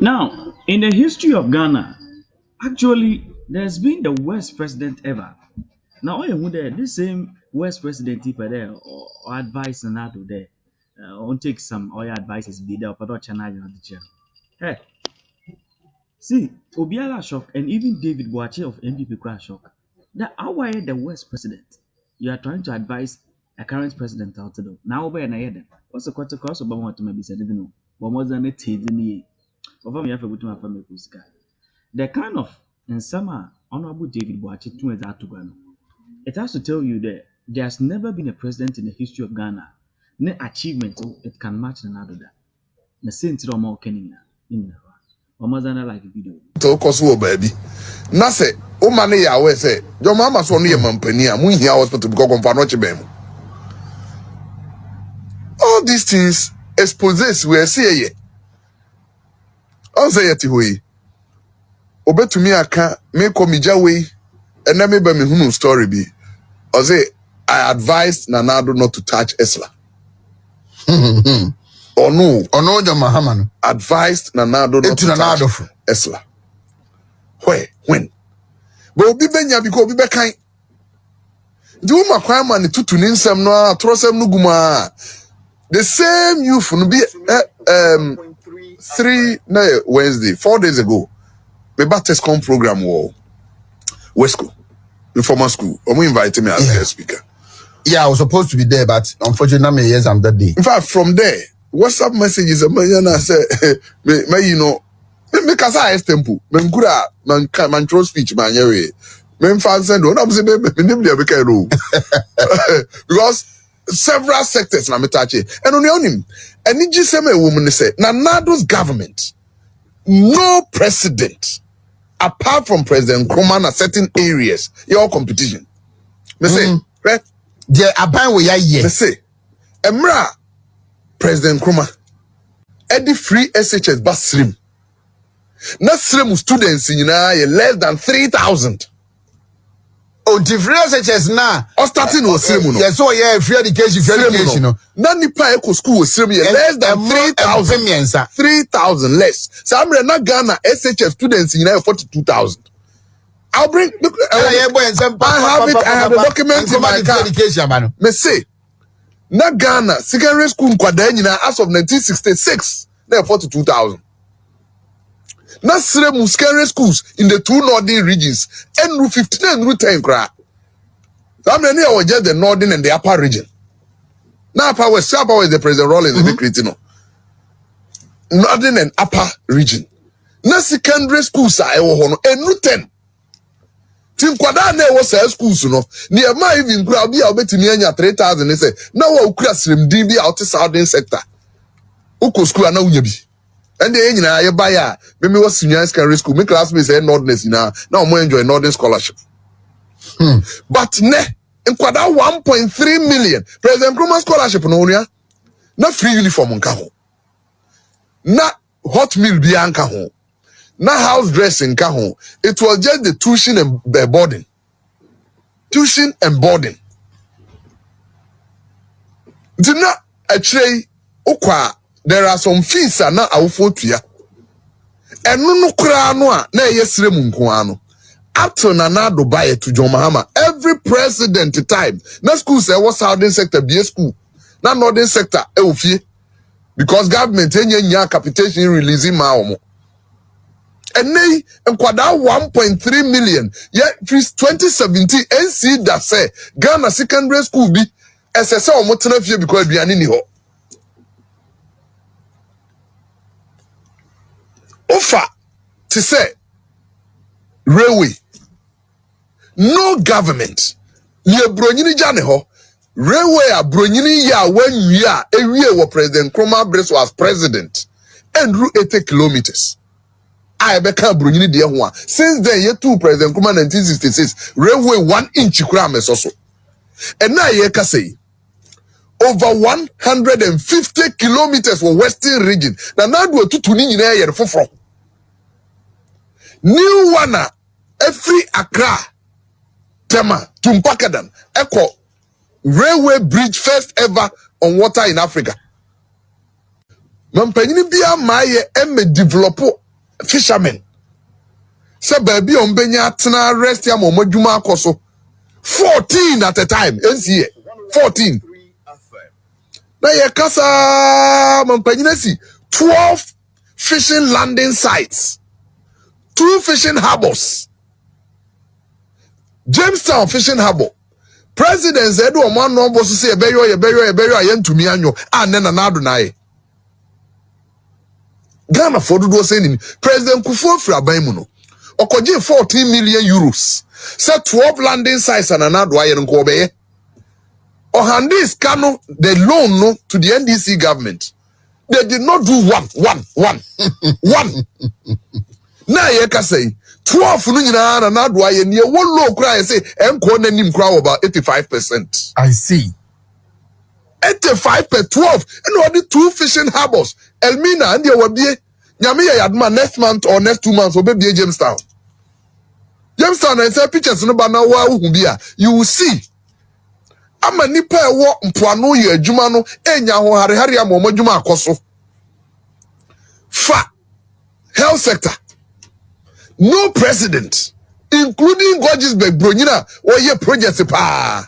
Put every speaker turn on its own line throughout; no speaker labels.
Now, in the history of Ghana, actually, there's been the worst president ever. Now, I would this same worst president if there or advice and that there. On take some or your advices be there, but channel on the chair. Hey, see, Obiara shock and even David Boakye of NPP crash shock. That our the worst president. You are trying to advise a current president out there. Now, over and I hear them. What's the quarter cost of Obama to maybe said, no, but more than a tea. Over me, I forgot my family. The kind of and summer Honorable David Boakye to that to Ghana. It has to tell you that there's never been a president in the history of Ghana. No achievement it can match another that. The same thing more Kenya in Omazana like video.
To koso baby. Na se o mane ya we say your mama so no ye mampani a mu hia hospital because konfa no chebe. All these things exposes we say ye. On say yeti hoyi. Obetumi aka me komija we and me be me hunu story bi. O say I advised Nanado not to touch Esla. Or no,
the Mahama no.
Advised Nanado not to touch Esla. Where? When? But obi benya because obi be kind. The woman cry man tutu ni nsem no atrosem no guma. The same youth no be 4 days ago. Me test com program war Wesco informal school. Omo invited me as guest speaker.
Yeah, I was supposed to be there, but unfortunately, not many years I'm that day.
In fact, from there, WhatsApp messages a man say me you know me kasa tempo. Me ngura man throw speech man yere. Me fan send on am say me name dey make no. Because several sectors na me touch it. And on him, and it just say me woman say Nanado's government, no president apart from President Nkrumah na certain areas, your competition. Me say, right?
The aban we ye.
Me say, Emra President Nkrumah, Eddie free SHS bus stream. Na stream students in less than 3,000.
Oh, the free SHS na.
Or starting was stream no.
Yes, so yeah, free education no.
Na nipa eco school was stream less than 3,000. 3,000 less. So I'm na Ghana SHS students in 42,000. I'll bring look. I have it. I have the document in my car. Me say, na Ghana secondary school nkwadaa nyina as of 1966 na 42,000. Na sremu secondary schools in the two northern regions enru 15 enru 10 kra. So how many are just the northern and the upper region? Now upper west the President Rawlings and the Cretino. Northern and upper region. Na secondary schools are enru 10. Tinkwada na ewo say schools no near my even crowd be obetimi anya 3,000 say na wa ukura srimdin bi out southern sector uko school na unya bi and the nyina ye buy a me was senior secondary school me classmates say northerners na omo enjoy northern scholarship. But ne nkwada 1.3 million President Nkrumah scholarship no onia na free uniform nka ho na hot meal bi anka ho na house dressing ka ho. It was just the tuition and boarding. Tuition and boarding. Dina actually okwa there are some fees na awofo tua. Enu no kra no a na yesire mu nko ano. Up to Nana buy to John Mahama. Every president time. Na school say what southern sector be school. Na northern sector e ofie. Because government enya capitation releasing ma omo. And they enquada 1.3 million. Yet 2017 NC that say Ghana secondary school be SSA or Motanafia because be an ho. Offer to say railway. No government. Ye bronyini jane ho. Railway a bronyini ya when we are a year President Nkrumah Brace was president. And route 80 kilometers. I beka bronyini de ho. Since then year 2 President Nkrumah 1966 railway 1 inch kura mesoso. And now ye ka say over 150 kilometers for western region. Na do tutu ni nyina ye foforo. New one every Accra Tema Tumpakadan Echo railway bridge first ever on water in Africa. Mampanyini bia maye emme develop fishermen. Say baby on benya tena rest ya mo madwuma akoso. 14 at a time. NCA. 14. Na ye kasa mampanyinasi 12 fishing landing sites. 2 fishing harbors. Jamestown Fishing Harbor. President said, "Oh man, no boss say ebeyo ayentumi anyo anena na adunaye." Ghana for do saying President Kufuor aban mu no. Okoje 14 million euros. Say 12 landing sites and anado aye nko obeye. Ohandis kano the loan no to the NDC government. They did not do one. Na ye ka say 12 no nyina na nado aye ne wo low cry say enko nanim cry about 85%.
I see.
85 per 12 and only 2 fishing harbors. Elmina and your wabie nyame ya yadma next month or next 2 months obe be Jamestown. Jamestown and say pictures no ba na wa hu bia you will see. Ama nipa e wo mpoano ye adwuma no enya ho hare amomadwuma akoso. Fa health sector. No president including Gorgeousburg Bronyina or ye projects pa.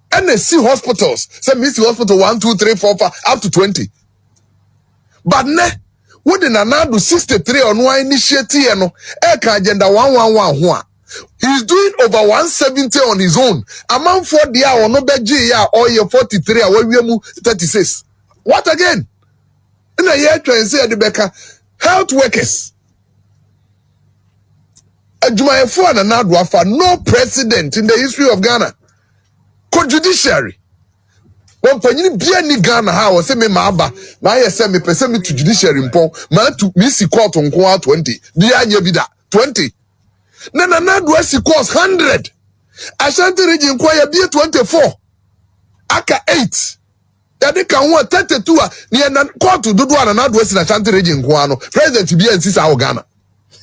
NSC hospitals, say Missy Hospital 1, 2, 3, 4, 5, up to 20. But ne, what the Nanado 63 on one initiative, no, Eka agenda 111. He's doing over 170 on his own. Among 4 dia or no beji ya or ye 43 or we mu 36. What again? In a year try and say the Becca health workers. Adjumayefo and Nanado afa no president in the history of Ghana. Judiciary. When Panini Biani Ghana, how say me Maba, my SM me person me to judiciary impon, man to Missy court on 20. Dianya Bida 20. Nana do I see cost 100. Ashanti region choir be 24. Aka 8. Yade can want 32 near court to do one another West in Ashanti region Guano. President to be and Sisa Ghana.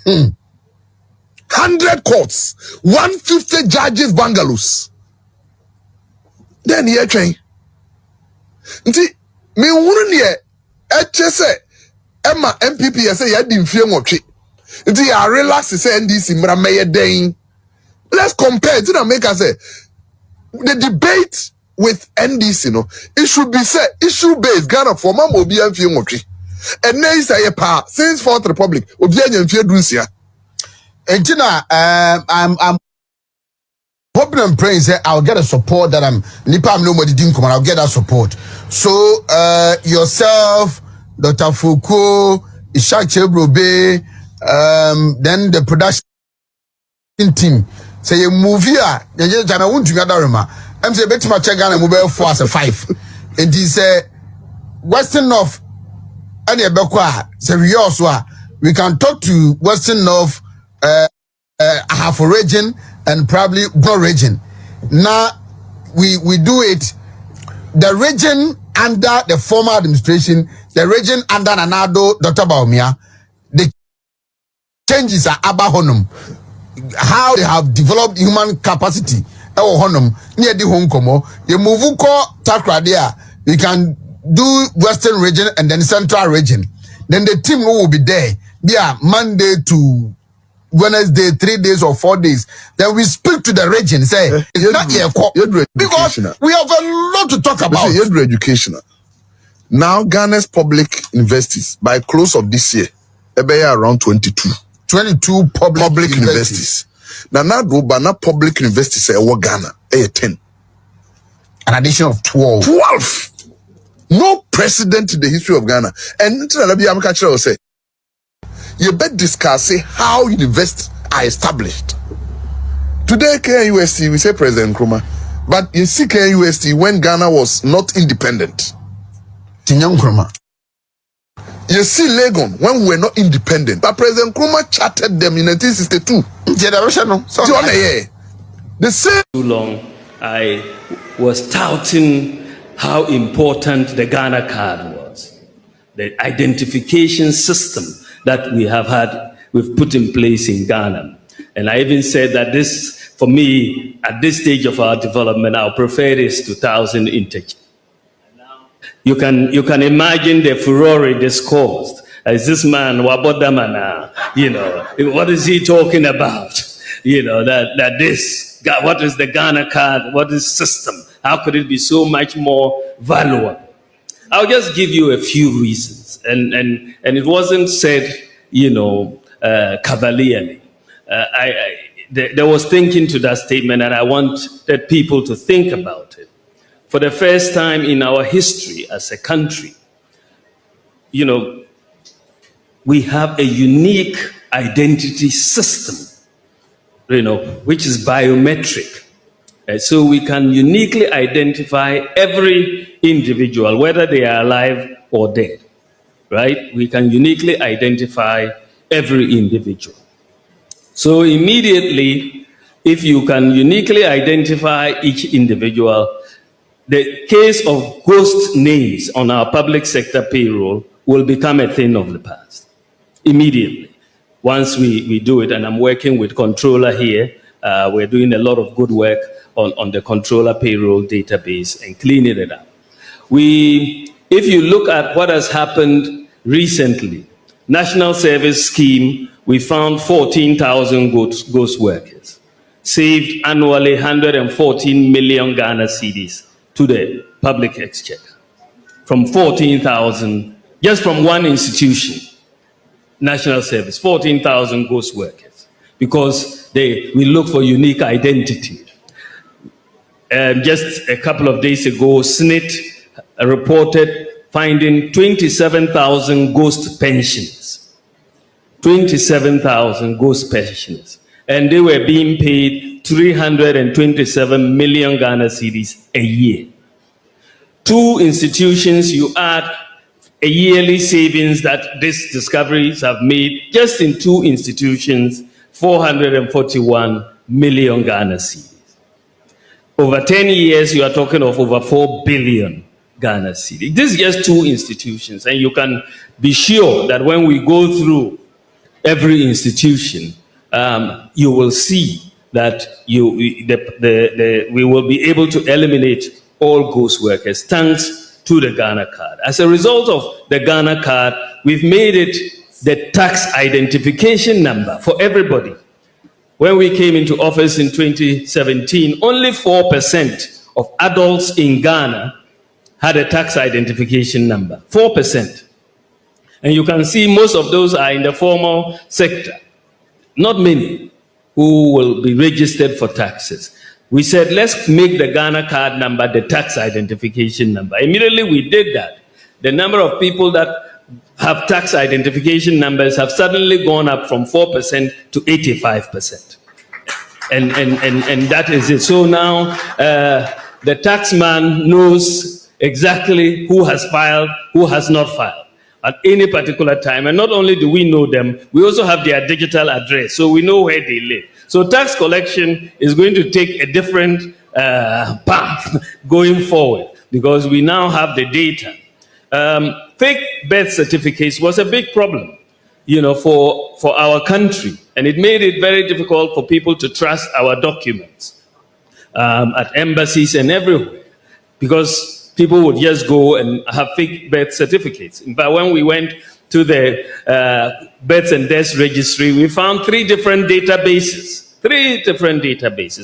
100 courts, 150 judges bungalows. Then here train. Nti me wuru ne eche se Emma NPP say ya di mfie nwotwe. Nti ya relax say NDC mra meye den. Let's compare. Did I make us say the debate with NDC no, it should be say issue based. Ghana for mama obi amfie nwotwe. And now say pa since Fourth Republic obi anya mfie dunsia.
Entina I'm hoping and praying say I'll get a support that I'm nipa am nobody didn't come and I'll get that support. So yourself, Dr. Foucault, Ishak Chebrobe, then the production team say a movie you just won't together I'm say bet my check Ghana mobile for as a 5. And he say Western North and say we can talk to Western North half a region and probably no region. Now we do it. The region under the former administration, the region under Nanado, Dr. Baumia, the changes are abahonum. How they have developed human capacity. Honum near the home como. You move Takra there. We can do Western region and then Central region. Then the team will be there. Yeah, Monday to Wednesday, 3 days or 4 days. Then we speak to the region. Say it's not here because we have a lot to talk about.
You're educational. Now Ghana's public universities by close of this year, around 22.
22 public
universities. Now do bana public universities say Ghana 10.
An addition of 12.
12. No precedent in the history of Ghana. And I'm say you better discuss how universities are established. Today, KNUST, we say President Nkrumah, but you see KNUST when Ghana was not independent.
Nkrumah.
You see Legon when we were not independent, but President Nkrumah chartered them in 1962. The same.
Too long, I was touting how important the Ghana card was, the identification system that we've put in place in Ghana. And I even said that this, for me, at this stage of our development, I'll prefer this to 1,000 intake. You can imagine the furore this caused. Is this man Wabodamana? What is he talking about? That this, what is the Ghana card? What is system? How could it be so much more valuable? I'll just give you a few reasons, and it wasn't said, cavalierly. There was thinking to that statement, and I wanted people to think about it. For the first time in our history as a country, we have a unique identity system, which is biometric. So we can uniquely identify every individual, whether they are alive or dead, right? We can uniquely identify every individual. So immediately, if you can uniquely identify each individual, the case of ghost names on our public sector payroll will become a thing of the past. Immediately, once we do it, and I'm working with controller here, we're doing a lot of good work on the controller payroll database and cleaning it up. If you look at what has happened recently, National Service Scheme, we found 14,000 ghost workers, saved annually 114 million Ghana cedis to the public exchequer. From 14,000, just from one institution, National Service, 14,000 ghost workers, because we look for unique identity. Just a couple of days ago, SNIT reported finding 27,000 ghost pensions. 27,000 ghost pensions. And they were being paid 327 million Ghana cedis a year. Two institutions, you add a yearly savings that these discoveries have made, just in two institutions, 441 million Ghana cedis. Over 10 years, you are talking of over 4 billion Ghana cedis. This is just two institutions, and you can be sure that when we go through every institution, you will see that we will be able to eliminate all ghost workers thanks to the Ghana card. As a result of the Ghana card, we've made it the tax identification number for everybody. When we came into office in 2017, only 4% of adults in Ghana had a tax identification number. 4%. And you can see most of those are in the formal sector. Not many who will be registered for taxes. We said, let's make the Ghana card number the tax identification number. Immediately we did that. The number of people that have tax identification numbers have suddenly gone up from 4% to 85%. And that is it. So now the taxman knows exactly who has filed, who has not filed at any particular time. And not only do we know them, we also have their digital address, so we know where they live. So tax collection is going to take a different path going forward, because we now have the data. Fake birth certificates was a big problem, for our country, and it made it very difficult for people to trust our documents at embassies and everywhere, because people would just go and have fake birth certificates. In fact, when we went to the births and deaths registry, we found three different databases.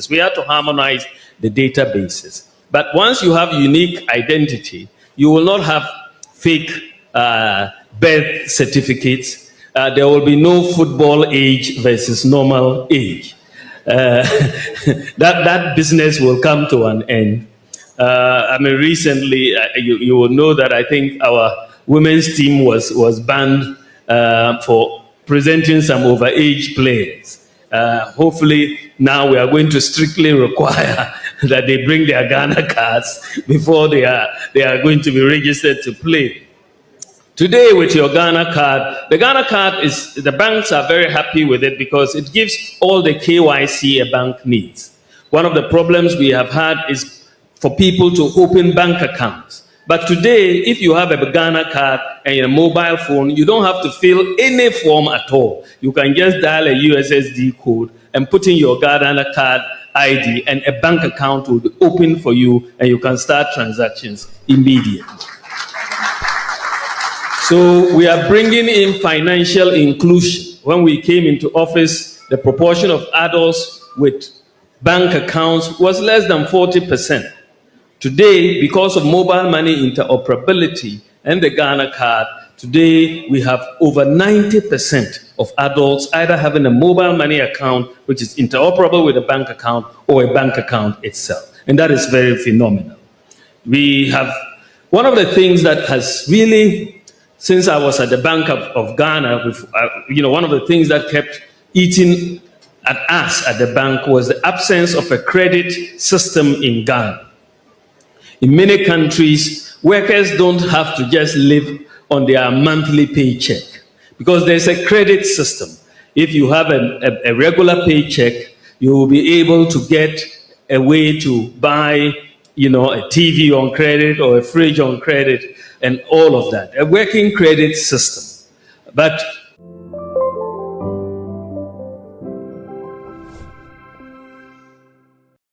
We had to harmonize the databases. But once you have unique identity, you will not have fake birth certificates. There will be no football age versus normal age. That business will come to an end. Recently, you will know that I think our women's team was banned for presenting some overage players. Hopefully, now we are going to strictly require that they bring their Ghana cards before they are going to be registered to play. Today, with your Ghana card, the Ghana card the banks are very happy with it because it gives all the KYC a bank needs. One of the problems we have had is for people to open bank accounts. But today, if you have a Ghana card and a mobile phone, you don't have to fill any form at all. You can just dial a USSD code and put in your Ghana card ID, and a bank account will be open for you, and you can start transactions immediately. So we are bringing in financial inclusion. When we came into office, the proportion of adults with bank accounts was less than 40%. Today, because of mobile money interoperability and the Ghana card, today we have over 90% of adults either having a mobile money account which is interoperable with a bank account or a bank account itself. And that is very phenomenal. We have one of the things that has really, since I was at the Bank of Ghana, one of the things that kept eating at us at the bank was the absence of a credit system in Ghana. In many countries, workers don't have to just live on their monthly paycheck because there's a credit system. If you have a regular paycheck, you will be able to get a way to buy, a TV on credit or a fridge on credit and all of that. A working credit system. But